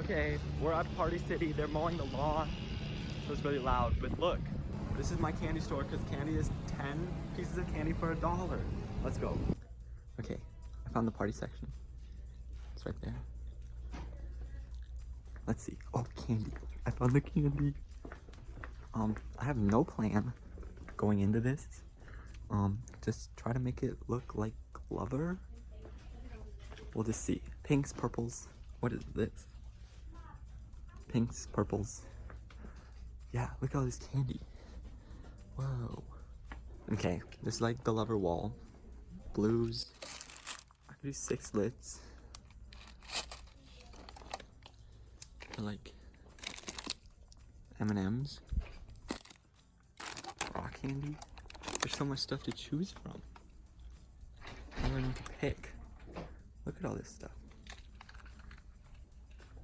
Okay, we're at Party City. They're mowing the lawn, so it's really loud. But look, this is my candy store because candy is 10 pieces of candy for $1. Let's go. Okay, I found the party section. It's right there. Let's see. Oh, candy. I found the candy. I have no plan going into this. Just try to make it look like Glover. We'll just see. Pinks, purples. What is this? Pinks, purples. Yeah, look at all this candy. Whoa. Okay, just like the Lover wall. Blues. I could do 6 lids. I like M&M's. Raw candy. There's so much stuff to choose from. I don't know what to pick. Look at all this stuff.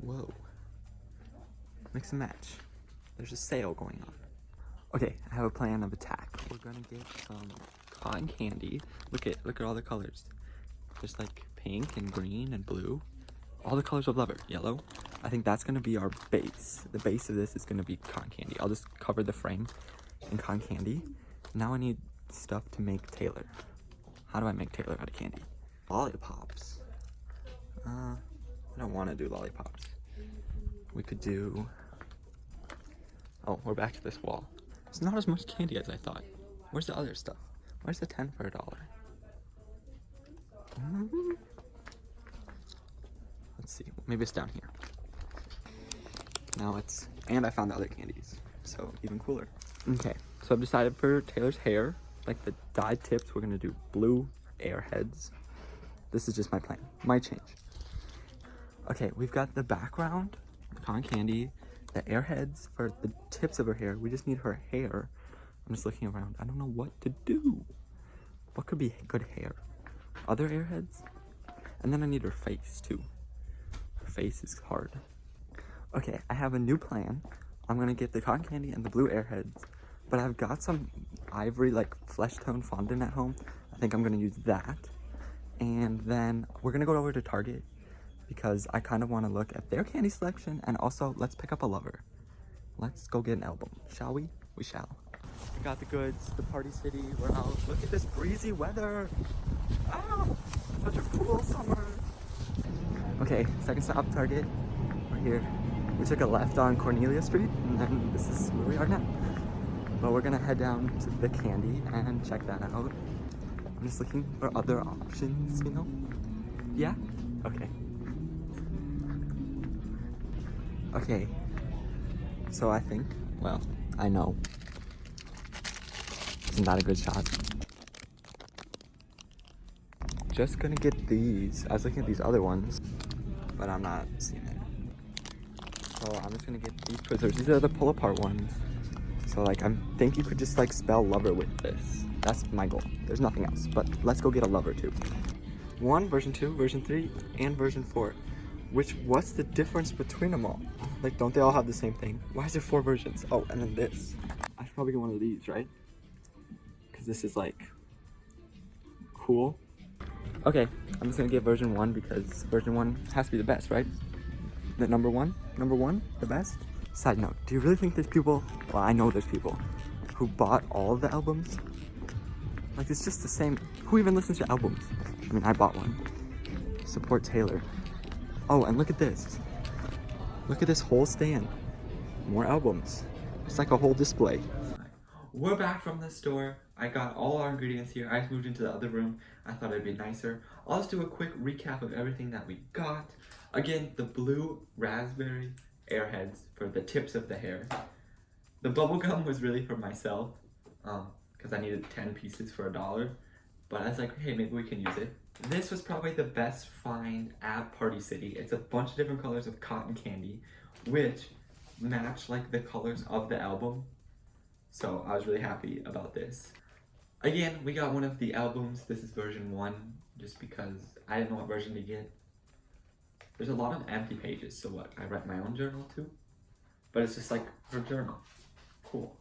Whoa. Mix and match. There's a sale going on. Okay, I have a plan of attack. We're gonna get some cotton candy. Look at all the colors. There's like pink and green and blue. All the colors of Lover. Yellow. I think that's gonna be our base. The base of this is gonna be cotton candy. I'll just cover the frame in cotton candy. Now I need stuff to make Taylor. How do I make Taylor out of candy? Lollipops. I don't want to do lollipops. We could do... Oh, we're back to this wall. It's not as much candy as I thought. Where's the other stuff? Where's the 10 for $1? Let's see. Maybe it's down here. Now it's... And I found the other candies. So even cooler. Okay, so I've decided for Taylor's hair, like the dyed tips, we're gonna do blue Airheads. This is just my plan. Might change. Okay, we've got the background, the cotton candy, the Airheads for the tips of her hair. We just need her hair. I'm just looking around. I don't know what to do. What could be good hair? Other Airheads? And then I need her face too. Her face is hard. Okay, I have a new plan. I'm gonna get the cotton candy and the blue Airheads, but I've got some ivory, like flesh tone fondant at home. I think I'm gonna use that. And then we're gonna go over to Target because I kind of want to look at their candy selection, and also let's pick up a Lover. Let's go get an album, shall we? We shall. We got the goods, the Party City, we're out. Look at this breezy weather. Oh, such a cool summer. Okay, second stop, Target. We're here. We took a left on Cornelia Street, and then this is where we are now. But we're gonna head down to the candy and check that out. I'm just looking for other options, you know? Yeah? Okay. Okay. So I think, well, I know. Isn't that a good shot? Just gonna get these. I was looking at these other ones, but I'm not seeing it. So I'm just gonna get these Twizzlers. These are the pull-apart ones. So like, I think you could just like spell Lover with this. That's my goal. There's nothing else, but let's go get a Lover too. 1, version 2, version 3, and version 4. What's the difference between them all? Like, don't they all have the same thing? Why is there 4 versions? Oh, and then this. I should probably get one of these, right? Because this is like, cool. Okay, I'm just gonna get version 1 because version 1 has to be the best, right? The number one, the best? Side note, do you really think there's people, well, I know there's people who bought all of the albums? Like, it's just the same. Who even listens to albums? I mean, I bought one. Support Taylor. Oh, and look at this. Look at this whole stand. More albums. It's like a whole display. We're back from the store. I got all our ingredients here. I just moved into the other room. I thought it'd be nicer. I'll just do a quick recap of everything that we got. Again, the blue raspberry Airheads for the tips of the hair. The bubble gum was really for myself, because I needed 10 pieces for $1. But I was like, hey, maybe we can use it. This was probably the best find at Party City. It's a bunch of different colors of cotton candy, which match like the colors of the album. So I was really happy about this. Again, we got one of the albums. This is version 1, just because I didn't know what version to get. There's a lot of empty pages, so what? I write my own journal too? But it's just like her journal. Cool.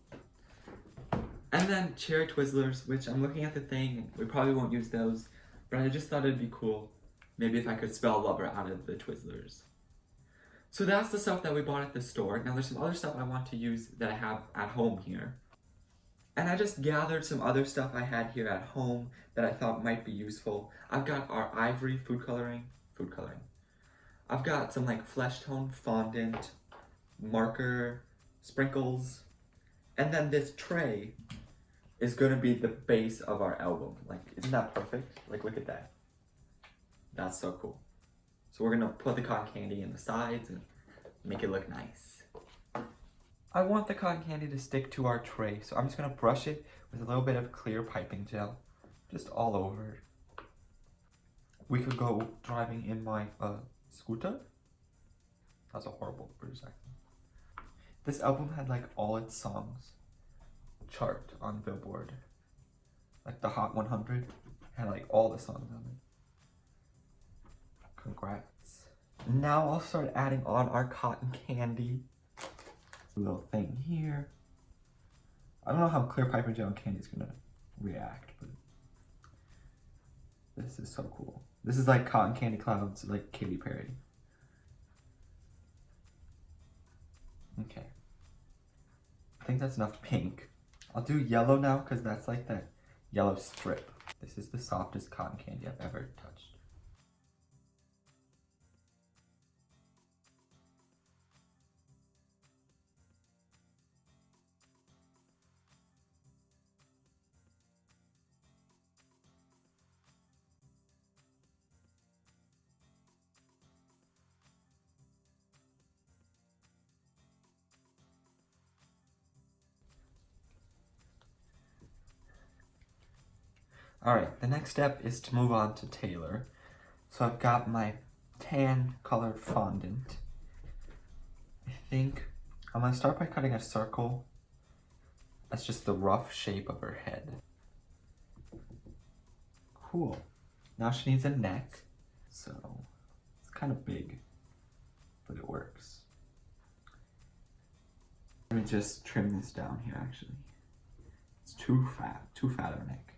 And then cherry Twizzlers, which I'm looking at the thing. We probably won't use those, but I just thought it'd be cool. Maybe if I could spell Lover out of the Twizzlers. So that's the stuff that we bought at the store. Now there's some other stuff I want to use that I have at home here. And I just gathered some other stuff I had here at home that I thought might be useful. I've got our ivory food coloring. I've got some like flesh tone fondant, marker, sprinkles, and then this tray is gonna be the base of our album. Like, isn't that perfect? Like, look at that. That's so cool. So we're gonna put the cotton candy in the sides and make it look nice. I want the cotton candy to stick to our tray, so I'm just gonna brush it with a little bit of clear piping gel, just all over. We could go driving in my scooter. That's a horrible British accent. This album had like all its songs chart on Billboard. Like the Hot 100 had like all the songs on it. Congrats. Now I'll start adding on our cotton candy. A little thing here. I don't know how clear piping gel and candy is gonna react, but this is so cool. This is like cotton candy clouds, like Katy Perry. Okay. I think that's enough pink. I'll do yellow now because that's like that yellow strip. This is the softest cotton candy I've ever touched. Alright, the next step is to move on to Taylor. So I've got my tan colored fondant. I think I'm gonna start by cutting a circle. That's just the rough shape of her head. Cool. Now she needs a neck. So it's kind of big, but it works. Let me just trim this down here actually. It's too fat of a neck.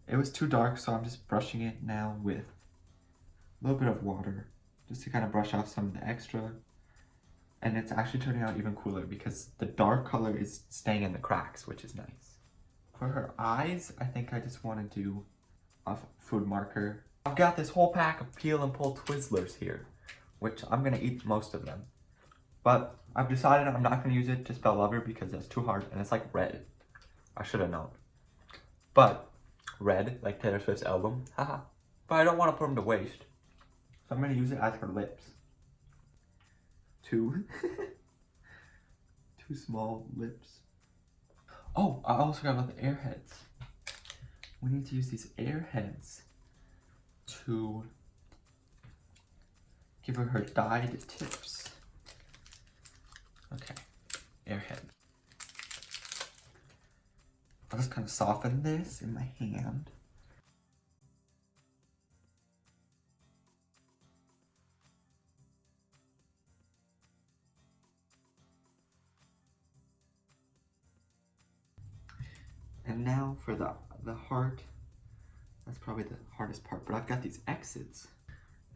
It was too dark, so I'm just brushing it now with a little bit of water, just to kind of brush off some of the extra. And it's actually turning out even cooler because the dark color is staying in the cracks, which is nice. For her eyes, I think I just want to do a food marker. I've got this whole pack of peel and pull Twizzlers here, which I'm going to eat most of them. But I've decided I'm not going to use it to spell lover because that's too hard and it's like red. I should have known. But red, like Taylor Swift's album, haha. But I don't want to put them to waste. So I'm going to use it as her lips. Two small lips. Oh, I almost forgot about the airheads. We need to use these airheads to give her dyed tips. Okay, airhead. I'll just kind of soften this in my hand. And now for the heart. That's probably the hardest part, but I've got these X's.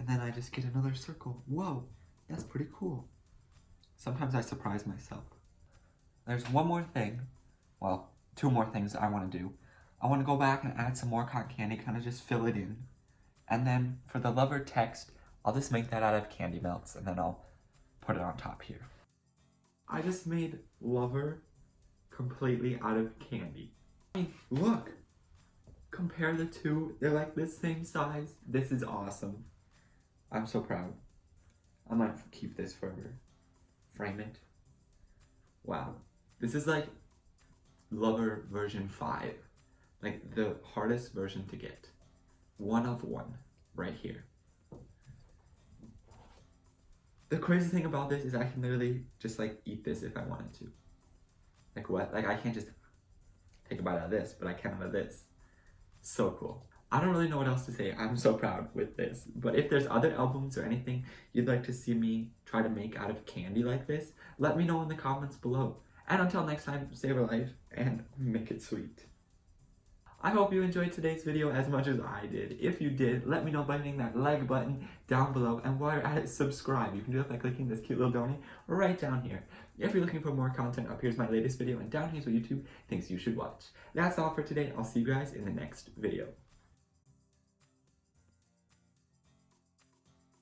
And then I just get another circle. Whoa, that's pretty cool. Sometimes I surprise myself. There's one more thing. Well, two more things I want to do. I want to go back and add some more cotton candy, kind of just fill it in. And then for the lover text, I'll just make that out of candy melts and then I'll put it on top here. I just made lover completely out of candy. Look, compare the two. They're like the same size. This is awesome. I'm so proud. I might keep this forever. Frame it. Wow. This is like Lover version 5. Like the hardest version to get. 1 of 1 right here. The crazy thing about this is I can literally just like eat this if I wanted to. Like what? Like I can't just take a bite out of this, but I can out of this. So cool. I don't really know what else to say. I'm so proud with this. But if there's other albums or anything you'd like to see me try to make out of candy like this, let me know in the comments below. And until next time, save a life and make it sweet. I hope you enjoyed today's video as much as I did. If you did, let me know by hitting that like button down below. And while you're at it, subscribe. You can do that by clicking this cute little donate right down here. If you're looking for more content, up here's my latest video, and down here's what YouTube thinks you should watch. That's all for today. I'll see you guys in the next video.